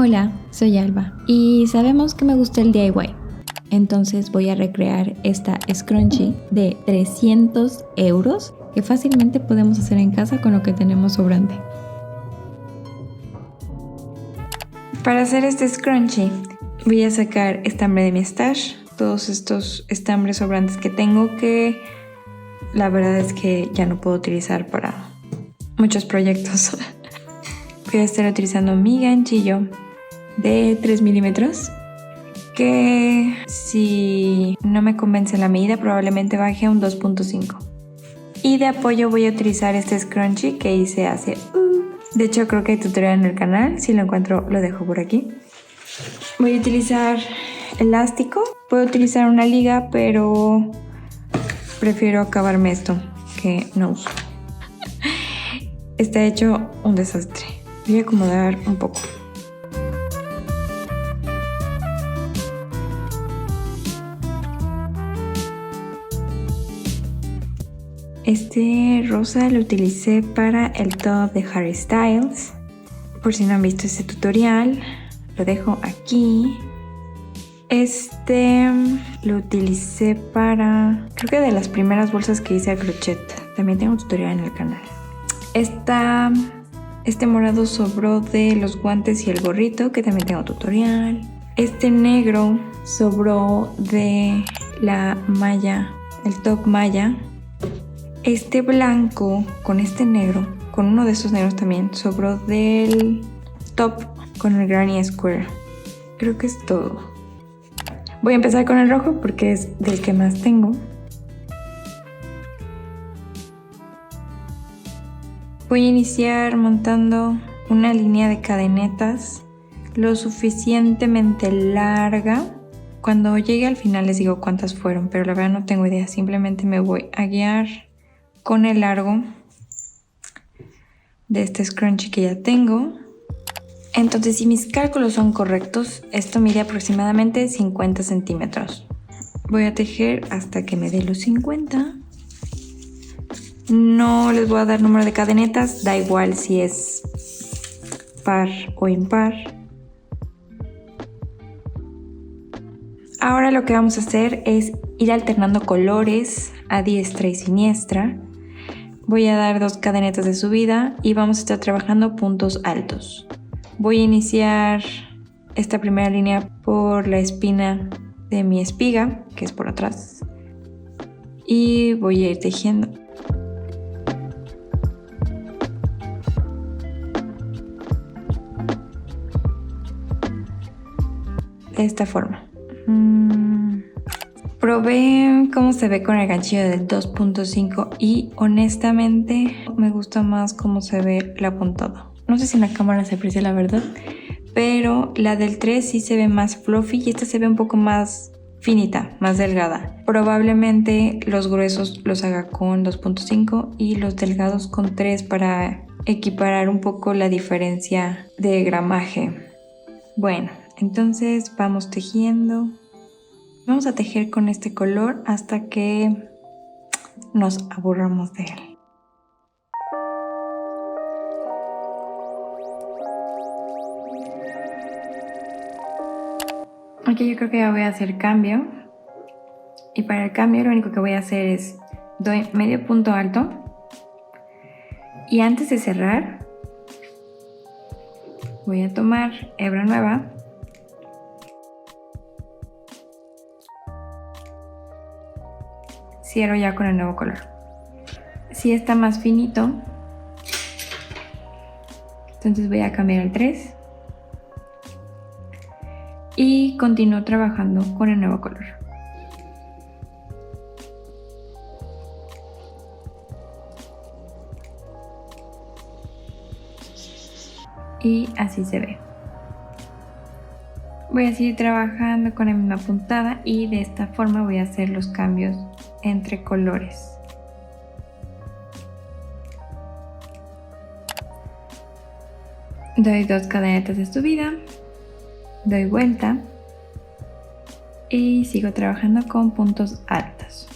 Hola, soy Alba y sabemos que me gusta el DIY. Entonces voy a recrear esta scrunchie de 300 euros que fácilmente podemos hacer en casa con lo que tenemos sobrante. Para hacer este scrunchie voy a sacar estambre de mi stash, todos estos estambres sobrantes que tengo que la verdad es que ya no puedo utilizar para muchos proyectos. Voy a estar utilizando mi ganchillo de 3 milímetros que si no me convence la medida probablemente baje a un 2.5. Y de apoyo voy a utilizar este scrunchie que hice hace... De hecho creo que hay tutorial en el canal, si lo encuentro lo dejo por aquí. Voy a utilizar elástico, puedo utilizar una liga pero prefiero acabarme esto que no uso. Está hecho un desastre. Voy a acomodar un poco. Este rosa lo utilicé para el top de Harry Styles. Por si no han visto ese tutorial, lo dejo aquí. Este lo utilicé para... creo que de las primeras bolsas que hice a crochet. También tengo un tutorial en el canal. Este morado sobró de los guantes y el gorrito, que también tengo tutorial. Este negro sobró de la malla, el top malla. Este blanco con este negro, con uno de esos negros también, sobró del top con el Granny Square. Creo que es todo. Voy a empezar con el rojo porque es del que más tengo. Voy a iniciar montando una línea de cadenetas lo suficientemente larga. Cuando llegue al final les digo cuántas fueron, pero la verdad no tengo idea. Simplemente me voy a guiar con el largo de este scrunchie que ya tengo. Entonces, si mis cálculos son correctos, esto mide aproximadamente 50 centímetros. Voy a tejer hasta que me dé los 50. No les voy a dar número de cadenetas, da igual si es par o impar. Ahora lo que vamos a hacer es ir alternando colores a diestra y siniestra. Voy a dar 2 cadenetas de subida y vamos a estar trabajando puntos altos. Voy a iniciar esta primera línea por la espina de mi espiga, que es por atrás, y voy a ir tejiendo. De esta forma. Probé cómo se ve con el ganchillo del 2.5 y honestamente me gusta más cómo se ve la puntada. No sé si en la cámara se aprecia la verdad, pero la del 3 sí se ve más fluffy y esta se ve un poco más finita, más delgada. Probablemente los gruesos los haga con 2.5 y los delgados con 3 para equiparar un poco la diferencia de gramaje. Bueno, entonces vamos tejiendo. Vamos a tejer con este color hasta que nos aburramos de él. Ok, yo creo que ya voy a hacer cambio. Y para el cambio lo único que voy a hacer es doy medio punto alto. Y antes de cerrar, voy a tomar hebra nueva. Cierro ya con el nuevo color. Si está más finito, entonces voy a cambiar el 3 y continúo trabajando con el nuevo color. Y así se ve. Voy a seguir trabajando con la misma puntada y de esta forma voy a hacer los cambios entre colores. Doy 2 cadenetas de subida, doy vuelta y sigo trabajando con puntos altos.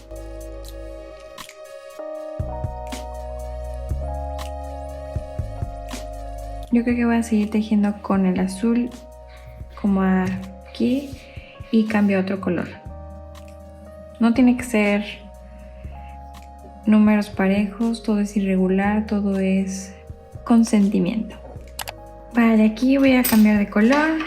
Yo creo que voy a seguir tejiendo con el azul como aquí y cambio a otro color. No tiene que ser números parejos, todo es irregular, todo es consentimiento. Vale, aquí voy a cambiar de color.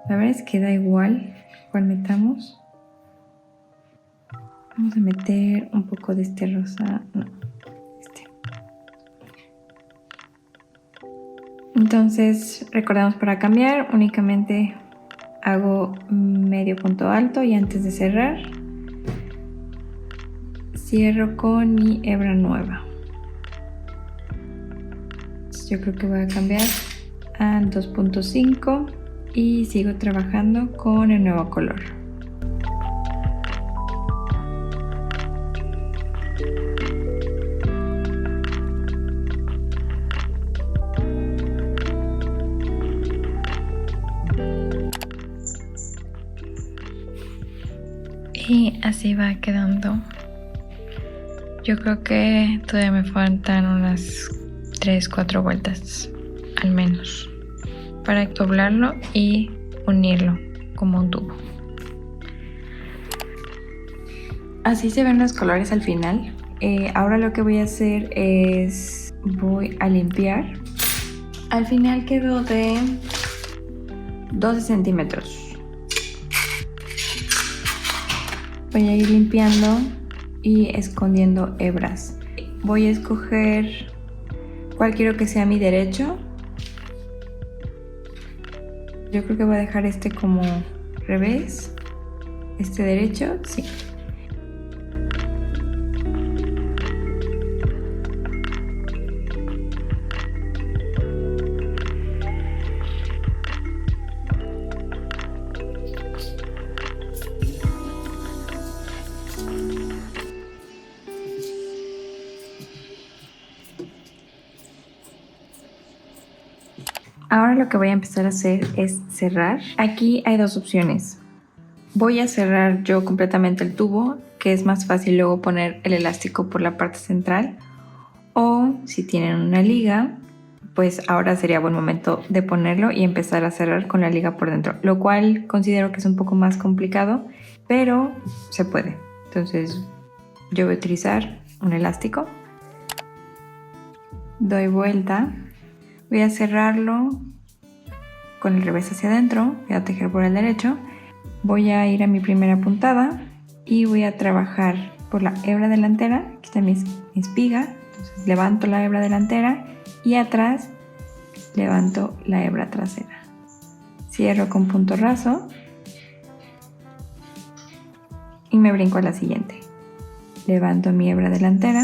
La verdad es que da igual cuál metamos. Vamos a meter un poco de este rosa. No, este. Entonces, recordamos, para cambiar únicamente hago medio punto alto y antes de cerrar cierro con mi hebra nueva. Yo creo que voy a cambiar a 2.5 y sigo trabajando con el nuevo color. Y así va quedando. Yo creo que todavía me faltan unas 3-4 vueltas al menos para doblarlo y unirlo como un tubo. Así se ven los colores al final. Ahora lo que voy a hacer es voy a limpiar. Al final quedó de 12 centímetros. Voy a ir limpiando y escondiendo hebras. Voy a escoger cuál quiero que sea mi derecho. Yo creo que voy a dejar este como revés. Este derecho, sí. Ahora lo que voy a empezar a hacer es cerrar. Aquí hay dos opciones. Voy a cerrar yo completamente el tubo, que es más fácil luego poner el elástico por la parte central. O si tienen una liga, pues ahora sería buen momento de ponerlo y empezar a cerrar con la liga por dentro. Lo cual considero que es un poco más complicado, pero se puede. Entonces yo voy a utilizar un elástico. Doy vuelta. Voy a cerrarlo con el revés hacia adentro, voy a tejer por el derecho, voy a ir a mi primera puntada y voy a trabajar por la hebra delantera. Aquí está mi espiga, entonces levanto la hebra delantera y atrás levanto la hebra trasera. Cierro con punto raso y me brinco a la siguiente. Levanto mi hebra delantera.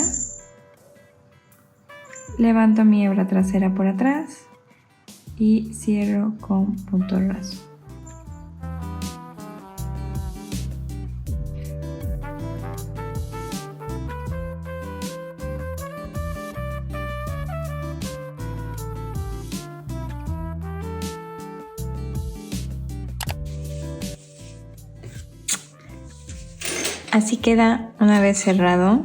Levanto mi hebra trasera por atrás y cierro con punto raso. Así queda una vez cerrado.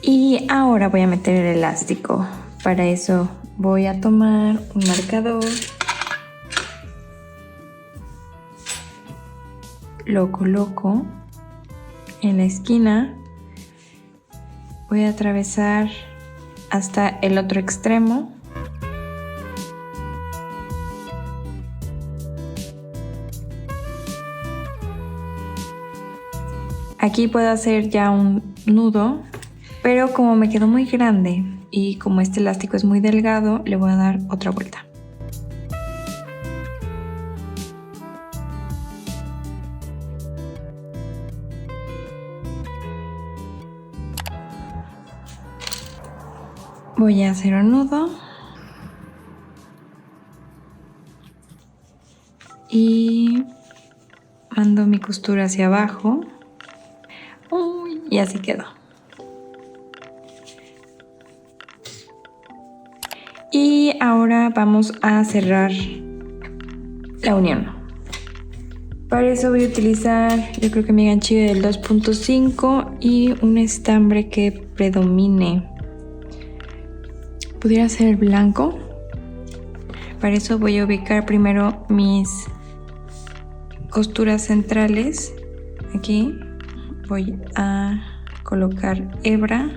Y ahora voy a meter el elástico. Para eso voy a tomar un marcador, lo coloco en la esquina, voy a atravesar hasta el otro extremo. Aquí puedo hacer ya un nudo, pero como me quedó muy grande y como este elástico es muy delgado, le voy a dar otra vuelta. Voy a hacer un nudo y mando mi costura hacia abajo. Y así quedó. Y ahora vamos a cerrar la unión. Para eso voy a utilizar, yo creo que mi ganchillo del 2.5 y un estambre que predomine. pudiera ser blanco. Para eso voy a ubicar primero mis costuras centrales. Aquí voy a colocar hebra.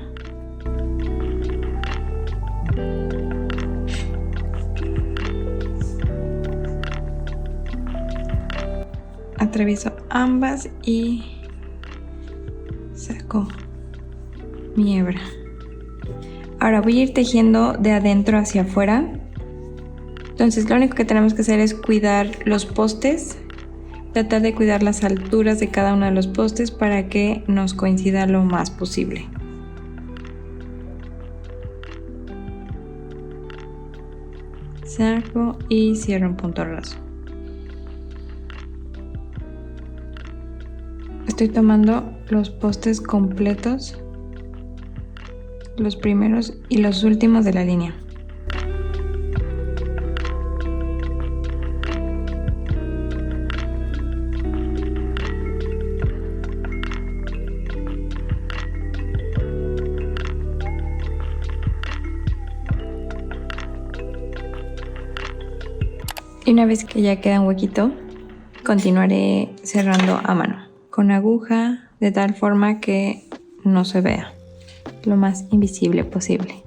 Atravieso ambas y saco mi hebra. Ahora voy a ir tejiendo de adentro hacia afuera. Entonces lo único que tenemos que hacer es cuidar los postes, tratar de cuidar las alturas de cada uno de los postes para que nos coincida lo más posible. Saco y cierro un punto raso. Estoy tomando los postes completos, los primeros y los últimos de la línea. Y una vez que ya queda un huequito, continuaré cerrando a mano con aguja de tal forma que no se vea lo más invisible posible.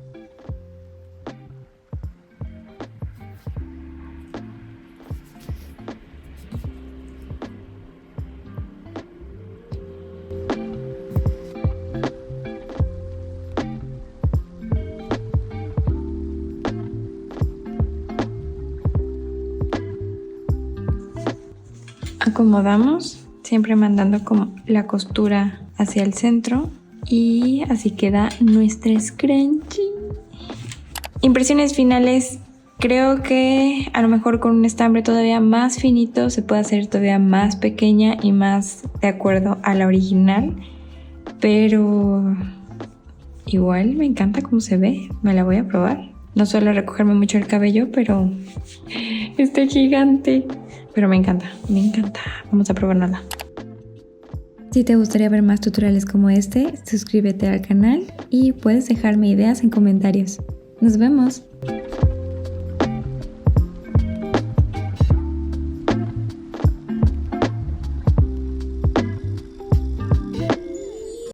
Acomodamos, siempre mandando como la costura hacia el centro y así queda nuestra scrunchie. Impresiones finales. Creo que a lo mejor con un estambre todavía más finito se puede hacer todavía más pequeña y más de acuerdo a la original, pero igual me encanta cómo se ve. Me la voy a probar. No suelo recogerme mucho el cabello, pero está gigante. Pero me encanta, me encanta. Vamos a probarla. Si te gustaría ver más tutoriales como este, suscríbete al canal y puedes dejarme ideas en comentarios. ¡Nos vemos!